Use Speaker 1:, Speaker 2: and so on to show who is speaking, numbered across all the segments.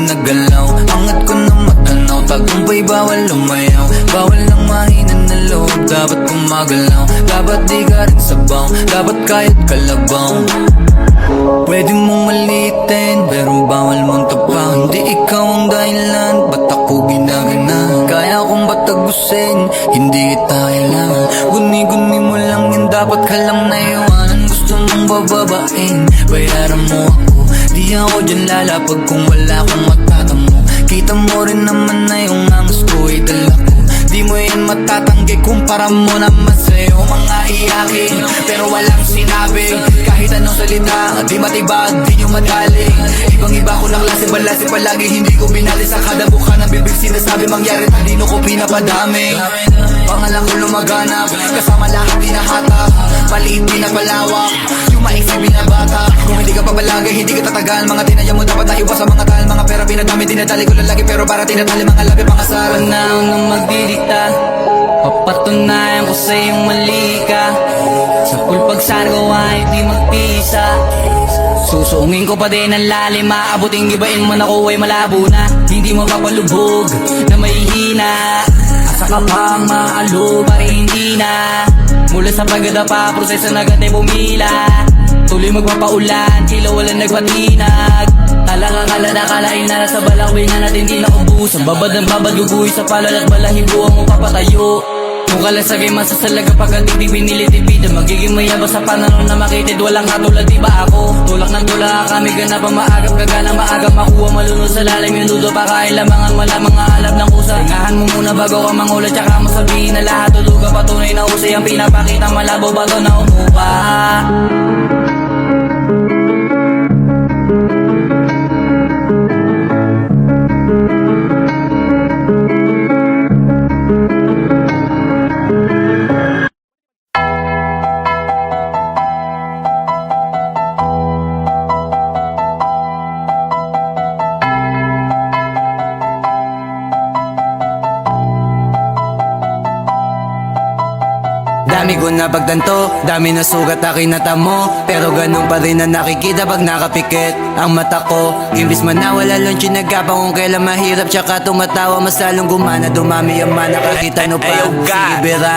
Speaker 1: nagalaw. Angat ko na matanaw, tagumpay bawal lumayaw. Bawal lang mahina na loob, dapat gumagalaw. Dapat di ka rin sabaw, dapat kaya't kalabaw. Pwede mong maliitin, pero bawal mong tapaw. Hindi ikaw ang dahilan, ba't ako ginagana? Kaya kong batagusin, hindi kita kailangan. Guni-guni mo lang yan, dapat ka lang naiwanan. Gusto mong bababain, bayaran mo ako. Di ako dyan lalapag kung wala akong matatamo. Kita mo rin naman na yung angas ko ay dala ko. Di mo yan matatanggi kumpara mo naman sa'yo mga iyakin, pero walang sinabi. Kahit anong salita, di matibag, di nyo madaling. Ibang iba ko ng klase, balase palagi. Hindi ko binali sa kada buka ng bibig. Sinasabi mangyari, talino ko pinapadami. Pangalan ko lumaganap, kasama lahat pinahatak. Maliit pinapalawak, yung maiksi binabata. Kung hindi ka papalagay, hindi ka tatagal. Mga tinaya mo dapat naiwas sa mga tal. Mga pera pinadami, dinadali ko lalaki. Pero para tinatali mga labi, pangasaran na ako nang magdidikta. Papatunayan ko sa iyong mali ka. Sa pulpagsara ko ay di magpisa. Susungin ko pa din ang lalim. Maabuting gibain mo na ko ay malabo na. Hindi mo mapalubog na mahihina. Asa ka pang maalog pa rin hindi na. Mula sa pagdadapa, proseso na agad ay bumila. Tuloy magpapaulan, kilo wala nagpatinag. Talagang kalain na nasa balawin na natin di naubos. Ang babad ng babad, guguhi sa palad at balahibuan mo papatayo. Kung kalasagay man sa salaga pagkat hindi binilitipid, magiging mayabas sa panahon na makitid. Walang katulad, di ba ako? Tulak ng tulak kami ganap ang maagap. Kagalang maagap makuha malunod sa lalim. Yung dudo pa kailamangan wala mga alab ng kusa. Tingahan mo muna bago ka mangulat, tsaka mo sabihin na lahat tulugan. Patunay na usay ang pinapakita, malabo bago na umupa. Dami ko na pagtanto, dami na sugat na kinatamo. Pero ganun pa rin na nakikita pag nakapikit ang mata ko. Imbis man nawala lang sinagapang kung kailan mahirap, tsaka tumatawa mas lalong gumana. Dumami ang mana, kakita no pa. Sige bira,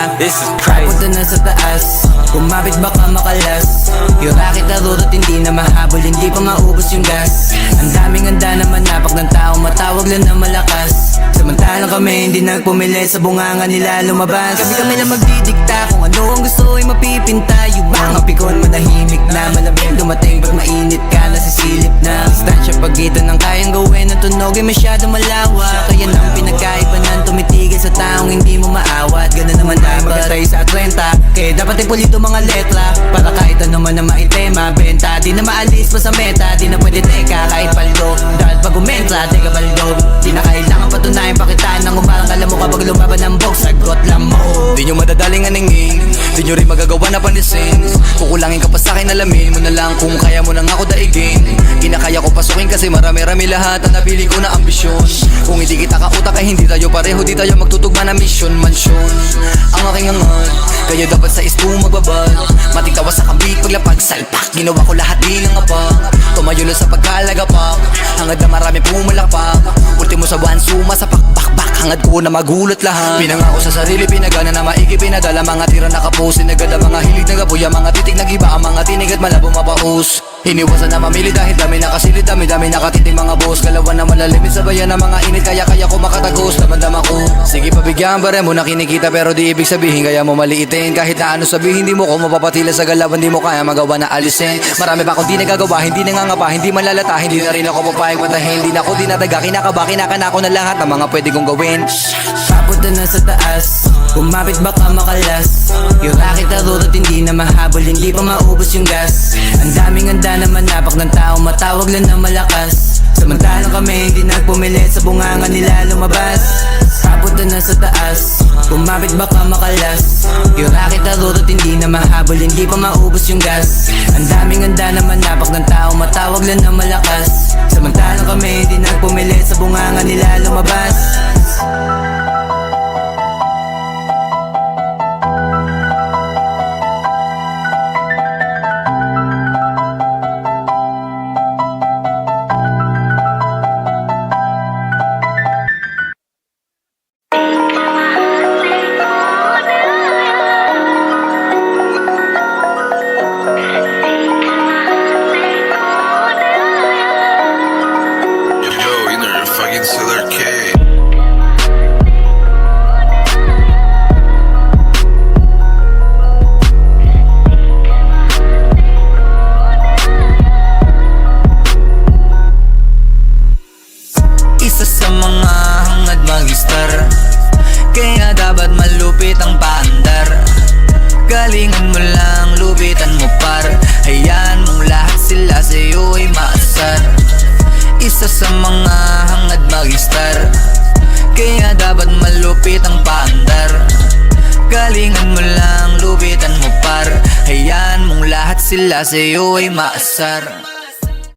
Speaker 1: papunta na sa taas, kumapit baka makalas. Yung rakit na rurot hindi na mahabol, hindi pa maubos yung gas. Ang daming handa na manapag ng tao, matawag lang na malakas. Samantalang kami hindi nagpumilit, sa bunganga nila lumabas. Kami lang magdidikta kung ano ang gusto ay mapipinta. Yung mga pikon manahimik na, malamig dumating pag mainit ka, nasisilip na. Distansya pagitan ng kayang gawin, ang tunog ay masyado malawa. Kaya nang pinagkaiba ng tumitigil sa taong hindi mo maawat. Ganun naman dapat tayo sa 30, kaya dapat ay pulito mga letra. Para kahit ano man na maitema, benta. Di na maalis pa sa meta, di na pwede teka kahit paldo. Dahil pag umentra, teka baldo. Di na kailangan patunayan, pakitaan ng umarang kala mo kapag lumaban ng box. Sagot lang mo.
Speaker 2: Di nyo madadaling aningin, di nyo rin magagawa na panisin. Kukulangin ka pa sa'kin, alamin mo na lang kung kaya mo nang ako daigin. Kinakaya ko pasukin kasi marami-rami lahat ang napili ko na ambisyon. Kung hindi kita kautak ay hindi tayo pareho, di tayo magtutugma na mission. Mansyon ang aking hangat, kaya dapat sa isto magbabad. Matigtawa sa kabik, paglapag salpak, ginawa ko lahat di nangapak. Tumayo na sa pagkalagapak, hangad na marami pumalakpak. Ultimo sa buwan, suma sa pakbakbak, hangad ko na magulat lahat. Pinangako sa sarili, pinagana na maigi, pinadala mga tira nakaposin. Nagada mga hilig, nagapuya, mga titig nagiba, ang mga tinig at malabo mapaus. Iniwasan na mamili dahil dami nakasilid, dami nakatiting mga boss. Kalawan na malalimit sa bayan ng mga init, kaya ko makatagos, damandam ako. Sige pabigyan bare mo na kinikita, pero di ibig sabihin kaya mo maliitin. Kahit na ano sabihin, di mo ko mapapatila sa galawan, di mo kaya magawa na alisin. Marami pa akong di nagagawa, hindi nangangapa, hindi malalata, hindi na rin ako papayag patahin. Hindi na ako dinataga, kinakaba, kinakana ko na lahat ng mga pwede kong gawin.
Speaker 1: Papunta na sa taas, kumapit baka makalas. Yung rakit na rurot hindi na mahabol, hindi pa maubos yung gas. Ang daming handa na manapak ng tao, matawag lang na malakas. Samantalang kami hindi nagpumilit, sa bunganga nila lumabas. Papunta na sa taas, kumapit baka makalas. Yung rakit na rurot hindi na mahabol, hindi pa maubos yung gas. Ang daming handa na manapak ng tao, matawag lang na malakas. Samantalang kami hindi nagpumilit, sa bunganga nila lumabas.
Speaker 3: Insular K.
Speaker 1: Isa sa mga hangad mag-star, kaya dapat malupit ang paandar. Galingan mo lang, lupitan mo par. Hayaan mong lahat sila sa'yo ay maasar. Isa sa mga hangad mag-star, kaya dapat malupit ang paandar. Galingan mo lang, lupitan mo par. Hayaan mong lahat sila sa'yo ay maasar.